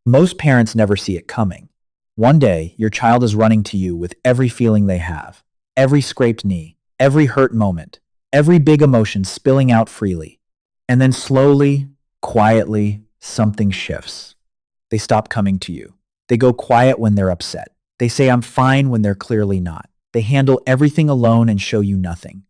Most parents never see it coming. One day, your child is running to you with every feeling they have, every scraped knee, every hurt moment, every big emotion spilling out freely. And then slowly, quietly, something shifts. They stop coming to you. They go quiet when they're upset. They say, "I'm fine," when they're clearly not. They handle everything alone and show you nothing.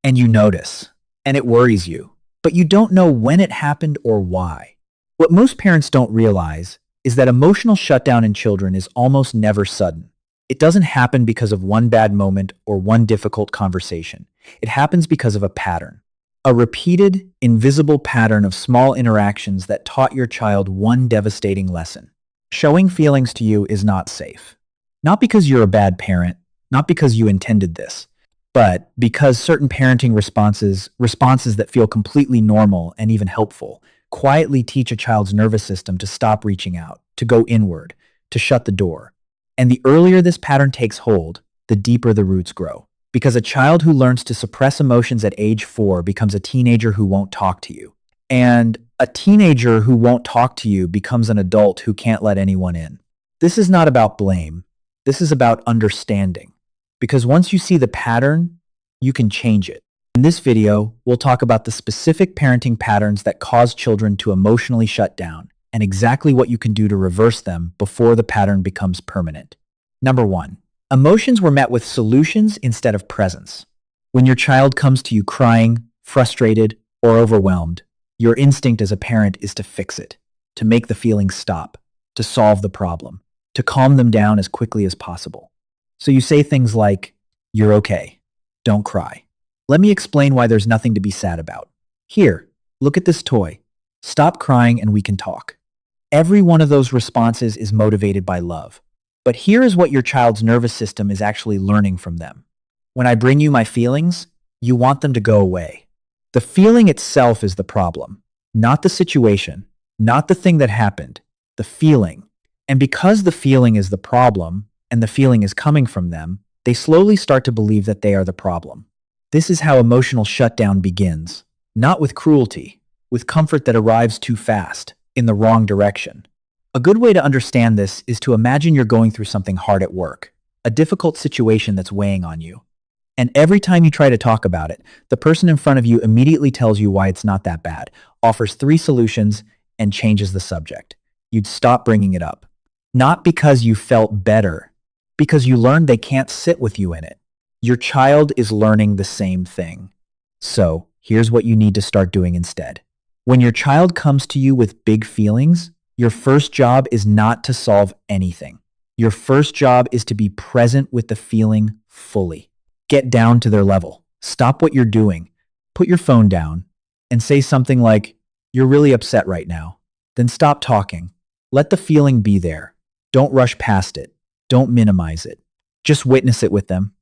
And you notice. And it worries you. But you don't know when it happened or why. What most parents don't realize is that emotional shutdown in children is almost never sudden. It doesn't happen because of one bad moment or one difficult conversation. It happens because of a pattern. A repeated, invisible pattern of small interactions that taught your child one devastating lesson. Showing feelings to you is not safe. Not because you're a bad parent, not because you intended this, but because certain parenting responses that feel completely normal and even helpful, quietly teach a child's nervous system to stop reaching out, to go inward, to shut the door. And the earlier this pattern takes hold, the deeper the roots grow. Because a child who learns to suppress emotions at age 4 becomes a teenager who won't talk to you. And a teenager who won't talk to you becomes an adult who can't let anyone in. This is not about blame. This is about understanding. Because once you see the pattern, you can change it. In this video, we'll talk about the specific parenting patterns that cause children to emotionally shut down and exactly what you can do to reverse them before the pattern becomes permanent. Number 1. Emotions were met with solutions instead of presence. When your child comes to you crying, frustrated, or overwhelmed, your instinct as a parent is to fix it, to make the feeling stop, to solve the problem, to calm them down as quickly as possible. So you say things like, "You're okay. Don't cry. Let me explain why there's nothing to be sad about. Here, look at this toy. Stop crying and we can talk." Every one of those responses is motivated by love. But here is what your child's nervous system is actually learning from them. When I bring you my feelings, you want them to go away. The feeling itself is the problem, not the situation, not the thing that happened, the feeling. And because the feeling is the problem, and the feeling is coming from them, they slowly start to believe that they are the problem. This is how emotional shutdown begins. Not with cruelty, with comfort that arrives too fast, in the wrong direction. A good way to understand this is to imagine you're going through something hard at work, a difficult situation that's weighing on you. And every time you try to talk about it, the person in front of you immediately tells you why it's not that bad, offers 3 solutions, and changes the subject. You'd stop bringing it up. Not because you felt better, because you learned they can't sit with you in it. Your child is learning the same thing. So, here's what you need to start doing instead. When your child comes to you with big feelings, your first job is not to solve anything. Your first job is to be present with the feeling fully. Get down to their level. Stop what you're doing. Put your phone down and say something like, "You're really upset right now." Then stop talking. Let the feeling be there. Don't rush past it. Don't minimize it. Just witness it with them.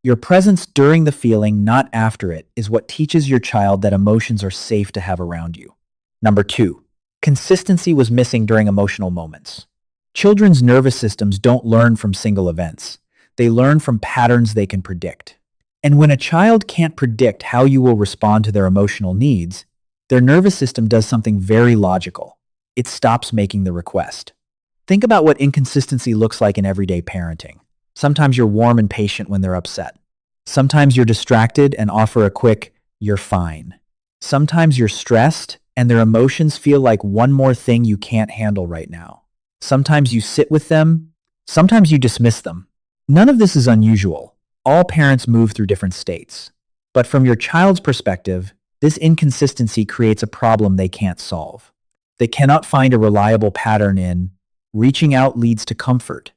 Your presence during the feeling, not after it, is what teaches your child that emotions are safe to have around you. Number 2. Consistency was missing during emotional moments. Children's nervous systems don't learn from single events. They learn from patterns they can predict. And when a child can't predict how you will respond to their emotional needs, their nervous system does something very logical. It stops making the request. Think about what inconsistency looks like in everyday parenting. Sometimes you're warm and patient when they're upset. Sometimes you're distracted and offer a quick, "You're fine." Sometimes you're stressed and their emotions feel like one more thing you can't handle right now. Sometimes you sit with them. Sometimes you dismiss them. None of this is unusual. All parents move through different states. But from your child's perspective, this inconsistency creates a problem they can't solve. They cannot find a reliable pattern in reaching out leads to comfort.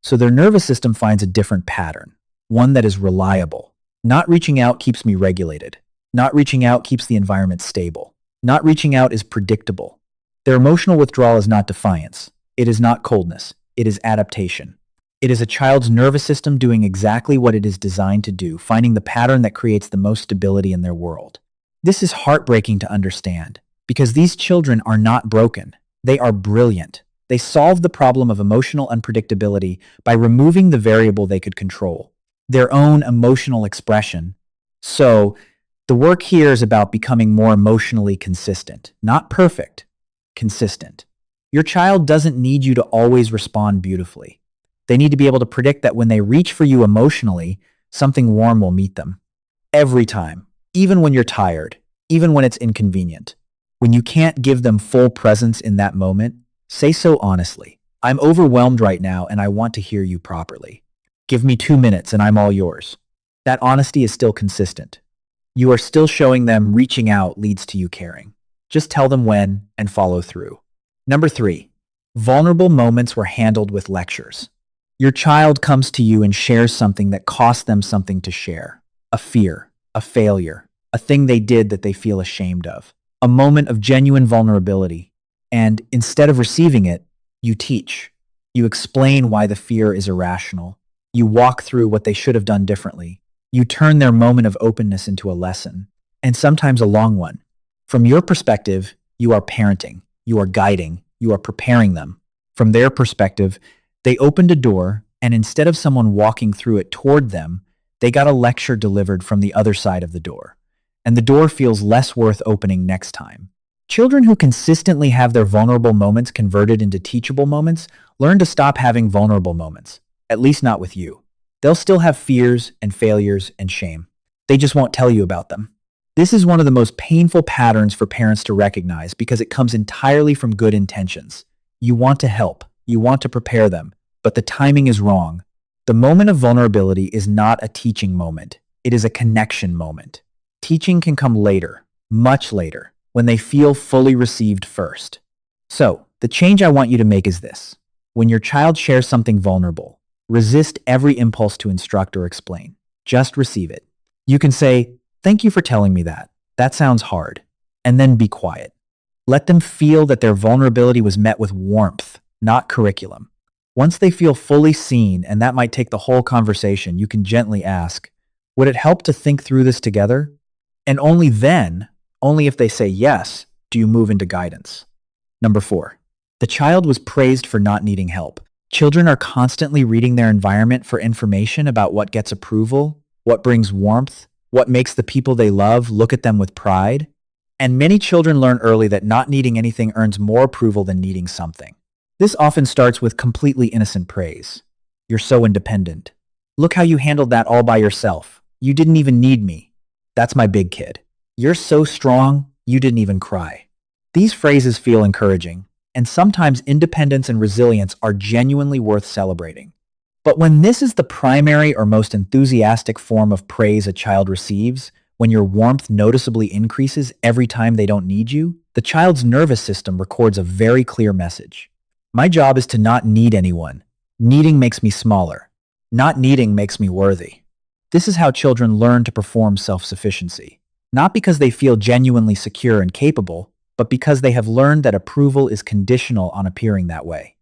So their nervous system finds a different pattern, one that is reliable. Not reaching out keeps me regulated. Not reaching out keeps the environment stable. Not reaching out is predictable. Their emotional withdrawal is not defiance. It is not coldness. It is adaptation. It is a child's nervous system doing exactly what it is designed to do, finding the pattern that creates the most stability in their world. This is heartbreaking to understand, because these children are not broken. They are brilliant. They solved the problem of emotional unpredictability by removing the variable they could control, their own emotional expression. So, the work here is about becoming more emotionally consistent. Not perfect, consistent. Your child doesn't need you to always respond beautifully. They need to be able to predict that when they reach for you emotionally, something warm will meet them. Every time, even when you're tired, even when it's inconvenient. When you can't give them full presence in that moment, say so honestly. I'm overwhelmed right now and I want to hear you properly. Give me 2 minutes and I'm all yours. That honesty is still consistent. You are still showing them reaching out leads to you caring. Just tell them when and follow through. Number 3, vulnerable moments were handled with lectures. Your child comes to you and shares something that cost them something to share. A fear, a failure, a thing they did that they feel ashamed of. A moment of genuine vulnerability. And instead of receiving it, you teach. You explain why the fear is irrational. You walk through what they should have done differently. You turn their moment of openness into a lesson, and sometimes a long one. From your perspective, you are parenting, you are guiding, you are preparing them. From their perspective, they opened a door, and instead of someone walking through it toward them, they got a lecture delivered from the other side of the door. And the door feels less worth opening next time. Children who consistently have their vulnerable moments converted into teachable moments learn to stop having vulnerable moments, at least not with you. They'll still have fears and failures and shame. They just won't tell you about them. This is one of the most painful patterns for parents to recognize because it comes entirely from good intentions. You want to help, you want to prepare them, but the timing is wrong. The moment of vulnerability is not a teaching moment. It is a connection moment. Teaching can come later, much later, when they feel fully received first. So, the change I want you to make is this. When your child shares something vulnerable, resist every impulse to instruct or explain. Just receive it. You can say, "Thank you for telling me that. That sounds hard." And then be quiet. Let them feel that their vulnerability was met with warmth, not curriculum. Once they feel fully seen, and that might take the whole conversation, you can gently ask, "Would it help to think through this together?" And only then, only if they say yes, do you move into guidance. Number 4, the child was praised for not needing help. Children are constantly reading their environment for information about what gets approval, what brings warmth, what makes the people they love look at them with pride. And many children learn early that not needing anything earns more approval than needing something. This often starts with completely innocent praise. "You're so independent. Look how you handled that all by yourself. You didn't even need me. That's my big kid. You're so strong, you didn't even cry." These phrases feel encouraging, and sometimes independence and resilience are genuinely worth celebrating. But when this is the primary or most enthusiastic form of praise a child receives, when your warmth noticeably increases every time they don't need you, the child's nervous system records a very clear message. My job is to not need anyone. Needing makes me smaller. Not needing makes me worthy. This is how children learn to perform self-sufficiency. Not because they feel genuinely secure and capable, but because they have learned that approval is conditional on appearing that way.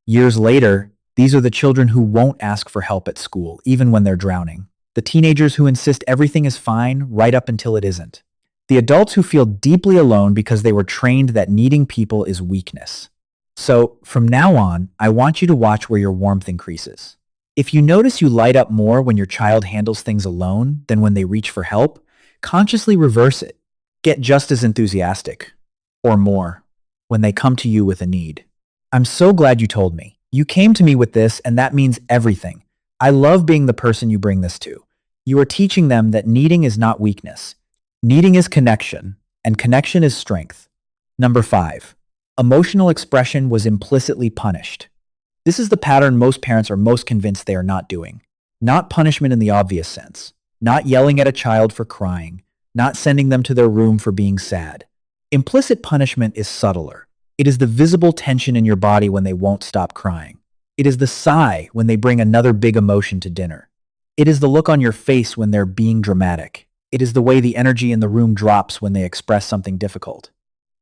Years later, these are the children who won't ask for help at school, even when they're drowning. The teenagers who insist everything is fine right up until it isn't. The adults who feel deeply alone because they were trained that needing people is weakness. So, from now on, I want you to watch where your warmth increases. If you notice you light up more when your child handles things alone than when they reach for help, consciously reverse it. Get just as enthusiastic, or more, when they come to you with a need. "I'm so glad you told me. You came to me with this, and that means everything. I love being the person you bring this to." You are teaching them that needing is not weakness. Needing is connection, and connection is strength. Number 5, emotional expression was implicitly punished. This is the pattern most parents are most convinced they are not doing. Not punishment in the obvious sense. Not yelling at a child for crying. Not sending them to their room for being sad. Implicit punishment is subtler. It is the visible tension in your body when they won't stop crying. It is the sigh when they bring another big emotion to dinner. It is the look on your face when they're being dramatic. It is the way the energy in the room drops when they express something difficult.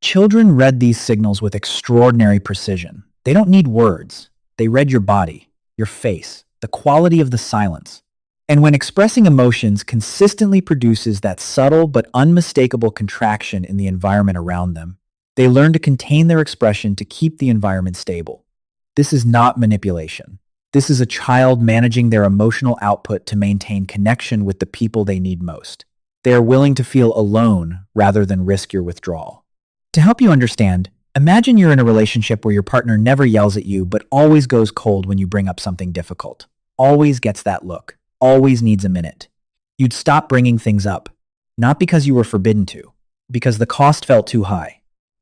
Children read these signals with extraordinary precision. They don't need words. They read your body, your face, the quality of the silence. And when expressing emotions consistently produces that subtle but unmistakable contraction in the environment around them, they learn to contain their expression to keep the environment stable. This is not manipulation. This is a child managing their emotional output to maintain connection with the people they need most. They are willing to feel alone rather than risk your withdrawal. To help you understand, Imagine you're in a relationship where your partner never yells at you, but always goes cold when you bring up something difficult. Always gets that look. Always needs a minute. You'd stop bringing things up. Not because you were forbidden to, because the cost felt too high.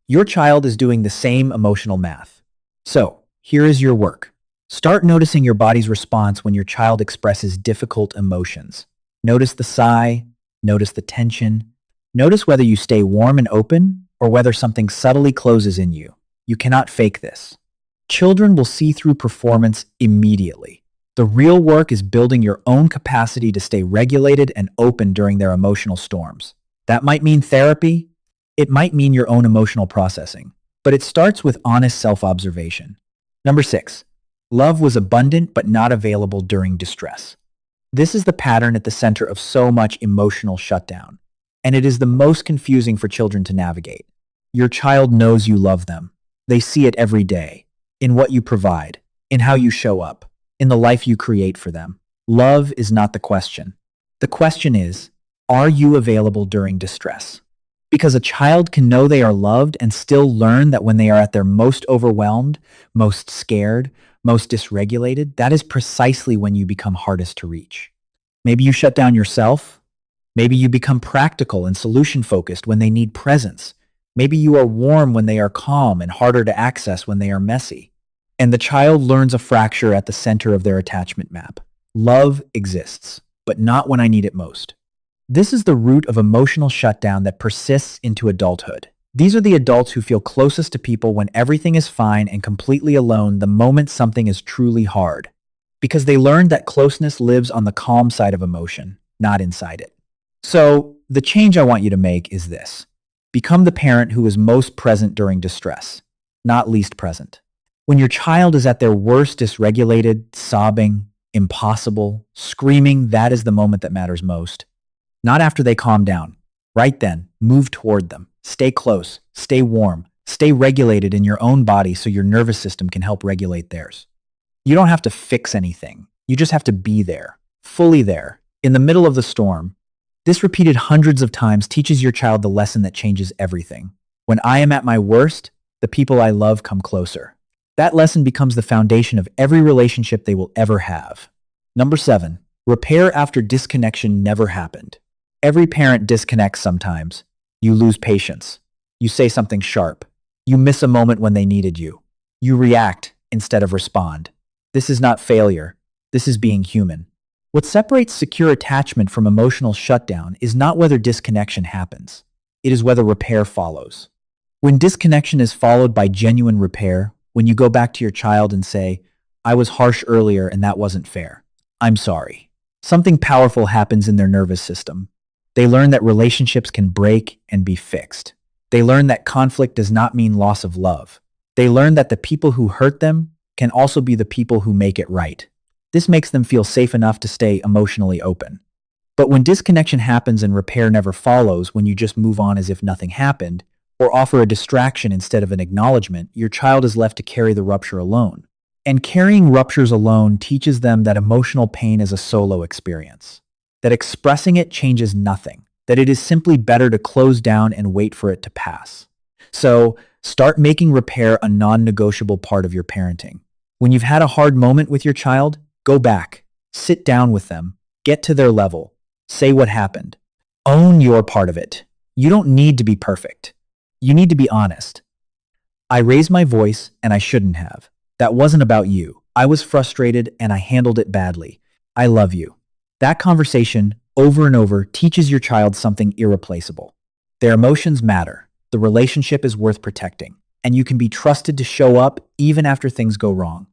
Your child is doing the same emotional math. So, here is your work. Start noticing your body's response when your child expresses difficult emotions. Notice the sigh, notice the tension, notice whether you stay warm and open or whether something subtly closes in you. You cannot fake this. Children will see through performance immediately. The real work is building your own capacity to stay regulated and open during their emotional storms. That might mean therapy. It might mean your own emotional processing. But it starts with honest self-observation. Number 6. Love was abundant but not available during distress. This is the pattern at the center of so much emotional shutdown. And it is the most confusing for children to navigate. Your child knows you love them. They see it every day, in what you provide, in how you show up, in the life you create for them. Love is not the question. The question is, are you available during distress? Because a child can know they are loved and still learn that when they are at their most overwhelmed, most scared, most dysregulated, that is precisely when you become hardest to reach. Maybe you shut down yourself. Maybe you become practical and solution-focused when they need presence. Maybe you are warm when they are calm and harder to access when they are messy. And the child learns a fracture at the center of their attachment map. Love exists, but not when I need it most. This is the root of emotional shutdown that persists into adulthood. These are the adults who feel closest to people when everything is fine and completely alone the moment something is truly hard. Because they learned that closeness lives on the calm side of emotion, not inside it. So, the change I want you to make is this. Become the parent who is most present during distress, not least present. When your child is at their worst dysregulated, sobbing, impossible, screaming, that is the moment that matters most. Not after they calm down. Right then, move toward them. Stay close, stay warm, stay regulated in your own body so your nervous system can help regulate theirs. You don't have to fix anything. You just have to be there, fully there, in the middle of the storm. This repeated hundreds of times teaches your child the lesson that changes everything. When I am at my worst, the people I love come closer. That lesson becomes the foundation of every relationship they will ever have. Number 7. Repair after disconnection never happened. Every parent disconnects sometimes. You lose patience. You say something sharp. You miss a moment when they needed you. You react instead of respond. This is not failure. This is being human. What separates secure attachment from emotional shutdown is not whether disconnection happens. It is whether repair follows. When disconnection is followed by genuine repair, when you go back to your child and say, I was harsh earlier and that wasn't fair. I'm sorry. Something powerful happens in their nervous system. They learn that relationships can break and be fixed. They learn that conflict does not mean loss of love. They learn that the people who hurt them can also be the people who make it right. This makes them feel safe enough to stay emotionally open. But when disconnection happens and repair never follows, when you just move on as if nothing happened, or offer a distraction instead of an acknowledgement, your child is left to carry the rupture alone. And carrying ruptures alone teaches them that emotional pain is a solo experience, that expressing it changes nothing, that it is simply better to close down and wait for it to pass. So, start making repair a non-negotiable part of your parenting. When you've had a hard moment with your child, go back, sit down with them, get to their level, say what happened. Own your part of it. You don't need to be perfect. You need to be honest. I raised my voice and I shouldn't have. That wasn't about you. I was frustrated and I handled it badly. I love you. That conversation, over and over, teaches your child something irreplaceable. Their emotions matter. The relationship is worth protecting. And you can be trusted to show up even after things go wrong.